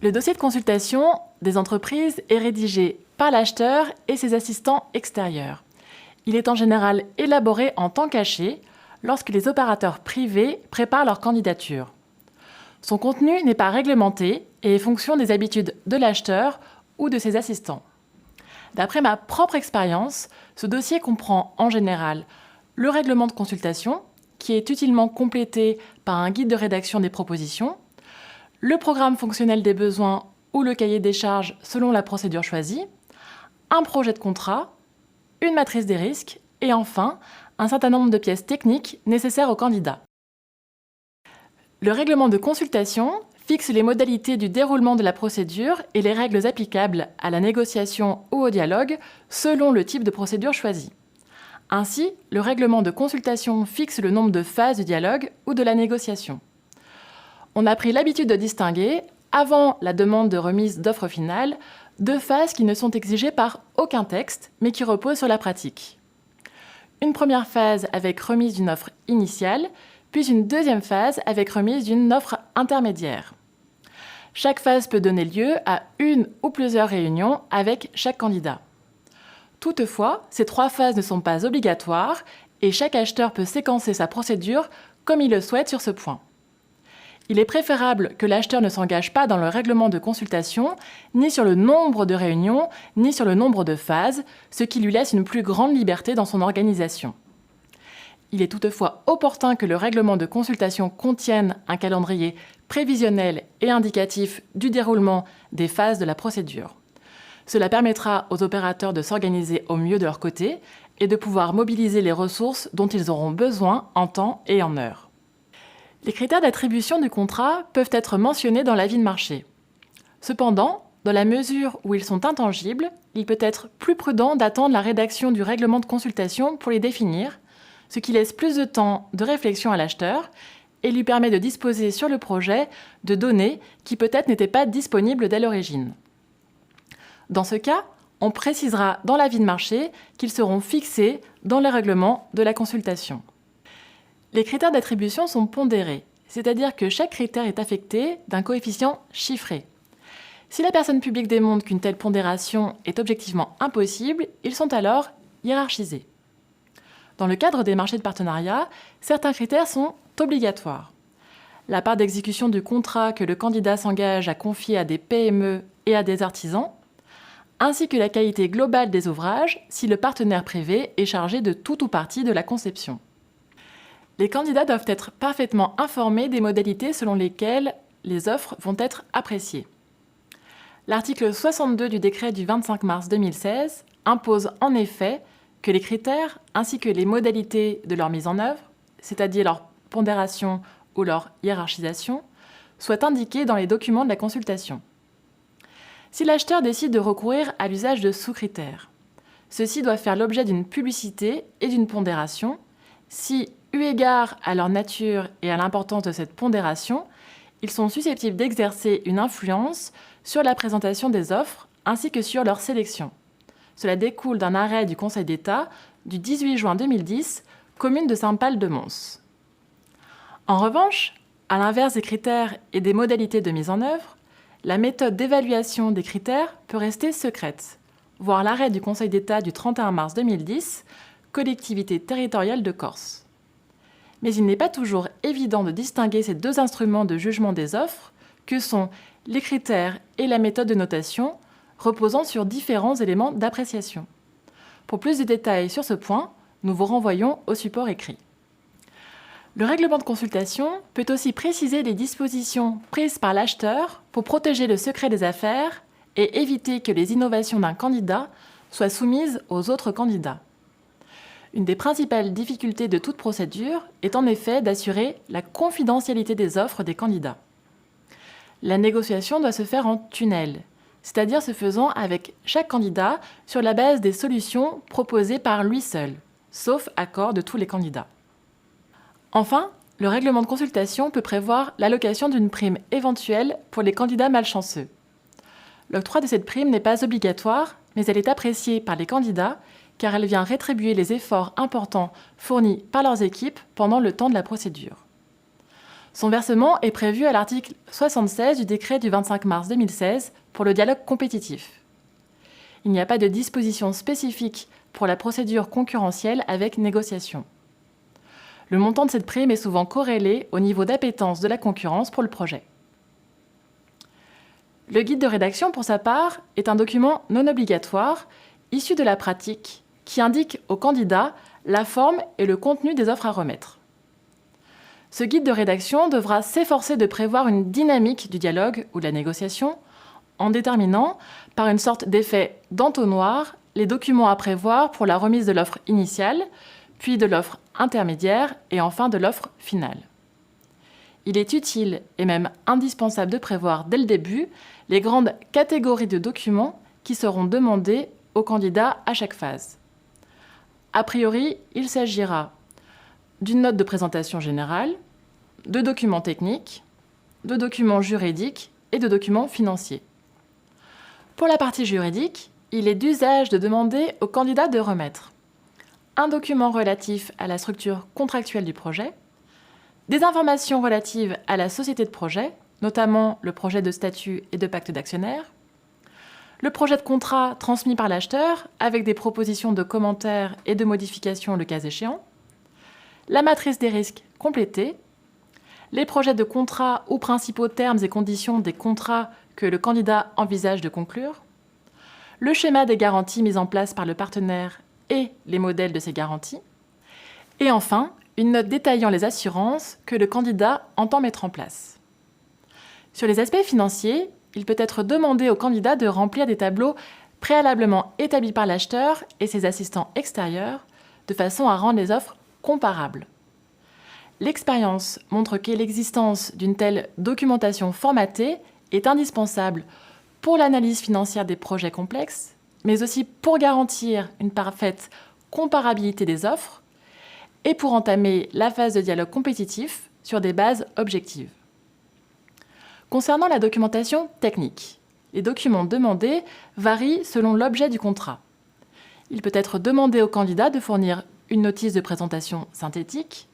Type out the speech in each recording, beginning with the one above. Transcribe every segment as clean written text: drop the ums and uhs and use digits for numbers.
Le dossier de consultation des entreprises est rédigé par l'acheteur et ses assistants extérieurs. Il est en général élaboré en temps caché lorsque les opérateurs privés préparent leur candidature. Son contenu n'est pas réglementé et est fonction des habitudes de l'acheteur ou de ses assistants. D'après ma propre expérience, ce dossier comprend en général le règlement de consultation, qui est utilement complété par un guide de rédaction des propositions, le programme fonctionnel des besoins ou le cahier des charges selon la procédure choisie, un projet de contrat, une matrice des risques et enfin un certain nombre de pièces techniques nécessaires au candidat. Le règlement de consultation fixe les modalités du déroulement de la procédure et les règles applicables à la négociation ou au dialogue selon le type de procédure choisie. Ainsi, le règlement de consultation fixe le nombre de phases du dialogue ou de la négociation. On a pris l'habitude de distinguer, avant la demande de remise d'offre finale, deux phases qui ne sont exigées par aucun texte, mais qui reposent sur la pratique. Une première phase avec remise d'une offre initiale, puis une deuxième phase avec remise d'une offre intermédiaire. Chaque phase peut donner lieu à une ou plusieurs réunions avec chaque candidat. Toutefois, ces trois phases ne sont pas obligatoires et chaque acheteur peut séquencer sa procédure comme il le souhaite sur ce point. Il est préférable que l'acheteur ne s'engage pas dans le règlement de consultation, ni sur le nombre de réunions, ni sur le nombre de phases, ce qui lui laisse une plus grande liberté dans son organisation. Il est toutefois opportun que le règlement de consultation contienne un calendrier prévisionnel et indicatif du déroulement des phases de la procédure. Cela permettra aux opérateurs de s'organiser au mieux de leur côté et de pouvoir mobiliser les ressources dont ils auront besoin en temps et en heure. Les critères d'attribution du contrat peuvent être mentionnés dans l'avis de marché. Cependant, dans la mesure où ils sont intangibles, il peut être plus prudent d'attendre la rédaction du règlement de consultation pour les définir, ce qui laisse plus de temps de réflexion à l'acheteur et lui permet de disposer sur le projet de données qui peut-être n'étaient pas disponibles dès l'origine. Dans ce cas, on précisera dans l'avis de marché qu'ils seront fixés dans le règlement de la consultation. Les critères d'attribution sont pondérés, c'est-à-dire que chaque critère est affecté d'un coefficient chiffré. Si la personne publique démontre qu'une telle pondération est objectivement impossible, ils sont alors hiérarchisés. Dans le cadre des marchés de partenariat, certains critères sont obligatoires. La part d'exécution du contrat que le candidat s'engage à confier à des PME et à des artisans, ainsi que la qualité globale des ouvrages si le partenaire privé est chargé de tout ou partie de la conception. Les candidats doivent être parfaitement informés des modalités selon lesquelles les offres vont être appréciées. L'article 62 du décret du 25 mars 2016 impose en effet que les critères ainsi que les modalités de leur mise en œuvre, c'est-à-dire leur pondération ou leur hiérarchisation, soient indiqués dans les documents de la consultation. Si l'acheteur décide de recourir à l'usage de sous-critères, ceux-ci doivent faire l'objet d'une publicité et d'une pondération. Si, eu égard à leur nature et à l'importance de cette pondération, ils sont susceptibles d'exercer une influence sur la présentation des offres ainsi que sur leur sélection. Cela découle d'un arrêt du Conseil d'État du 18 juin 2010, commune de Saint-Pal-de-Mons. En revanche, à l'inverse des critères et des modalités de mise en œuvre, la méthode d'évaluation des critères peut rester secrète, voir l'arrêt du Conseil d'État du 31 mars 2010, Collectivité territoriale de Corse. Mais il n'est pas toujours évident de distinguer ces deux instruments de jugement des offres, que sont les critères et la méthode de notation, reposant sur différents éléments d'appréciation. Pour plus de détails sur ce point, nous vous renvoyons au support écrit. Le règlement de consultation peut aussi préciser les dispositions prises par l'acheteur pour protéger le secret des affaires et éviter que les innovations d'un candidat soient soumises aux autres candidats. Une des principales difficultés de toute procédure est en effet d'assurer la confidentialité des offres des candidats. La négociation doit se faire en tunnel, c'est-à-dire se faisant avec chaque candidat sur la base des solutions proposées par lui seul, sauf accord de tous les candidats. Enfin, le règlement de consultation peut prévoir l'allocation d'une prime éventuelle pour les candidats malchanceux. L'octroi de cette prime n'est pas obligatoire, mais elle est appréciée par les candidats car elle vient rétribuer les efforts importants fournis par leurs équipes pendant le temps de la procédure. Son versement est prévu à l'article 76 du décret du 25 mars 2016 pour le dialogue compétitif. Il n'y a pas de disposition spécifique pour la procédure concurrentielle avec négociation. Le montant de cette prime est souvent corrélé au niveau d'appétence de la concurrence pour le projet. Le guide de rédaction, pour sa part, est un document non obligatoire, issu de la pratique, qui indique au candidat la forme et le contenu des offres à remettre. Ce guide de rédaction devra s'efforcer de prévoir une dynamique du dialogue ou de la négociation, en déterminant, par une sorte d'effet d'entonnoir, les documents à prévoir pour la remise de l'offre initiale, puis de l'offre intermédiaire et enfin de l'offre finale. Il est utile et même indispensable de prévoir dès le début les grandes catégories de documents qui seront demandés aux candidats à chaque phase. A priori, il s'agira d'une note de présentation générale, de documents techniques, de documents juridiques et de documents financiers. Pour la partie juridique, il est d'usage de demander au candidat de remettre un document relatif à la structure contractuelle du projet, des informations relatives à la société de projet, notamment le projet de statut et de pacte d'actionnaires, le projet de contrat transmis par l'acheteur avec des propositions de commentaires et de modifications le cas échéant, la matrice des risques complétée, les projets de contrat ou principaux termes et conditions des contrats que le candidat envisage de conclure, le schéma des garanties mises en place par le partenaire et les modèles de ces garanties, et enfin, une note détaillant les assurances que le candidat entend mettre en place. Sur les aspects financiers, il peut être demandé au candidat de remplir des tableaux préalablement établis par l'acheteur et ses assistants extérieurs, de façon à rendre les offres comparables. L'expérience montre que l'existence d'une telle documentation formatée est indispensable pour l'analyse financière des projets complexes, mais aussi pour garantir une parfaite comparabilité des offres et pour entamer la phase de dialogue compétitif sur des bases objectives. Concernant la documentation technique, les documents demandés varient selon l'objet du contrat. Il peut être demandé au candidat de fournir une notice de présentation synthétique,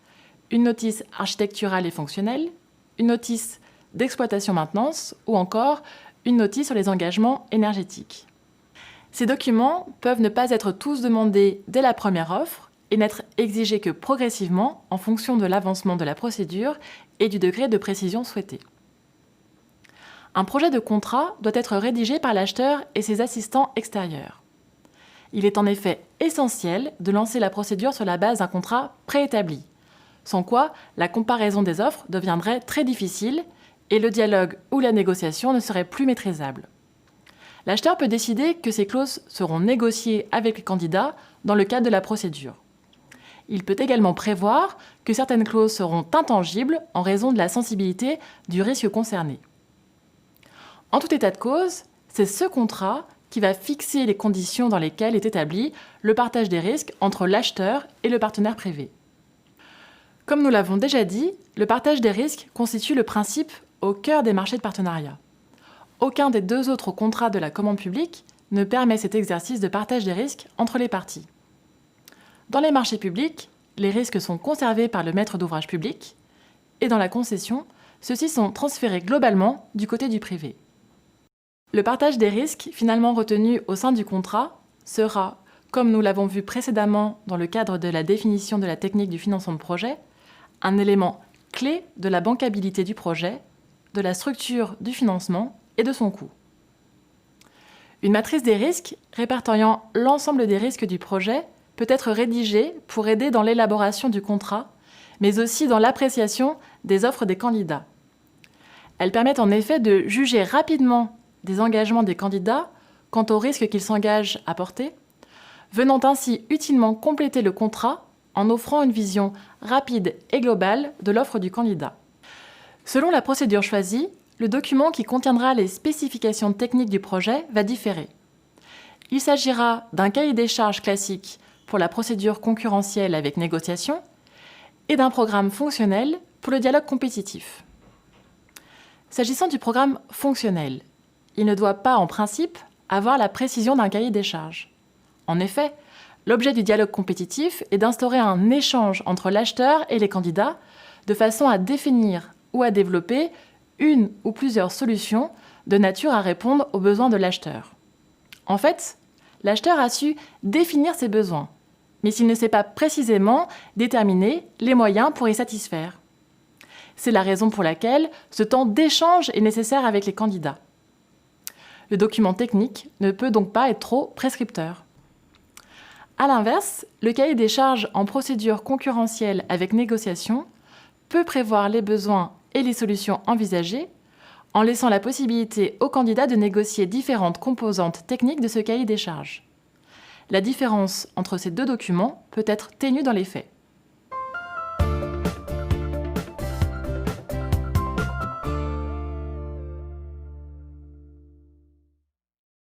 une notice architecturale et fonctionnelle, une notice d'exploitation-maintenance ou encore une notice sur les engagements énergétiques. Ces documents peuvent ne pas être tous demandés dès la première offre et n'être exigés que progressivement en fonction de l'avancement de la procédure et du degré de précision souhaité. Un projet de contrat doit être rédigé par l'acheteur et ses assistants extérieurs. Il est en effet essentiel de lancer la procédure sur la base d'un contrat préétabli, sans quoi la comparaison des offres deviendrait très difficile et le dialogue ou la négociation ne serait plus maîtrisable. L'acheteur peut décider que ces clauses seront négociées avec les candidats dans le cadre de la procédure. Il peut également prévoir que certaines clauses seront intangibles en raison de la sensibilité du risque concerné. En tout état de cause, c'est ce contrat qui va fixer les conditions dans lesquelles est établi le partage des risques entre l'acheteur et le partenaire privé. Comme nous l'avons déjà dit, le partage des risques constitue le principe au cœur des marchés de partenariat. Aucun des deux autres contrats de la commande publique ne permet cet exercice de partage des risques entre les parties. Dans les marchés publics, les risques sont conservés par le maître d'ouvrage public et dans la concession, ceux-ci sont transférés globalement du côté du privé. Le partage des risques finalement retenu au sein du contrat sera, comme nous l'avons vu précédemment dans le cadre de la définition de la technique du financement de projet, un élément clé de la bancabilité du projet, de la structure du financement et de son coût. Une matrice des risques répertoriant l'ensemble des risques du projet peut être rédigée pour aider dans l'élaboration du contrat, mais aussi dans l'appréciation des offres des candidats. Elle permet en effet de juger rapidement des engagements des candidats quant aux risques qu'ils s'engagent à porter, venant ainsi utilement compléter le contrat en offrant une vision rapide et globale de l'offre du candidat. Selon la procédure choisie, le document qui contiendra les spécifications techniques du projet va différer. Il s'agira d'un cahier des charges classique pour la procédure concurrentielle avec négociation et d'un programme fonctionnel pour le dialogue compétitif. S'agissant du programme fonctionnel, il ne doit pas, en principe, avoir la précision d'un cahier des charges. En effet, l'objet du dialogue compétitif est d'instaurer un échange entre l'acheteur et les candidats de façon à définir ou à développer une ou plusieurs solutions de nature à répondre aux besoins de l'acheteur. En fait, l'acheteur a su définir ses besoins, mais s'il ne sait pas précisément déterminer les moyens pour y satisfaire. C'est la raison pour laquelle ce temps d'échange est nécessaire avec les candidats. Le document technique ne peut donc pas être trop prescripteur. A l'inverse, le cahier des charges en procédure concurrentielle avec négociation peut prévoir les besoins et les solutions envisagées en laissant la possibilité aux candidats de négocier différentes composantes techniques de ce cahier des charges. La différence entre ces deux documents peut être ténue dans les faits.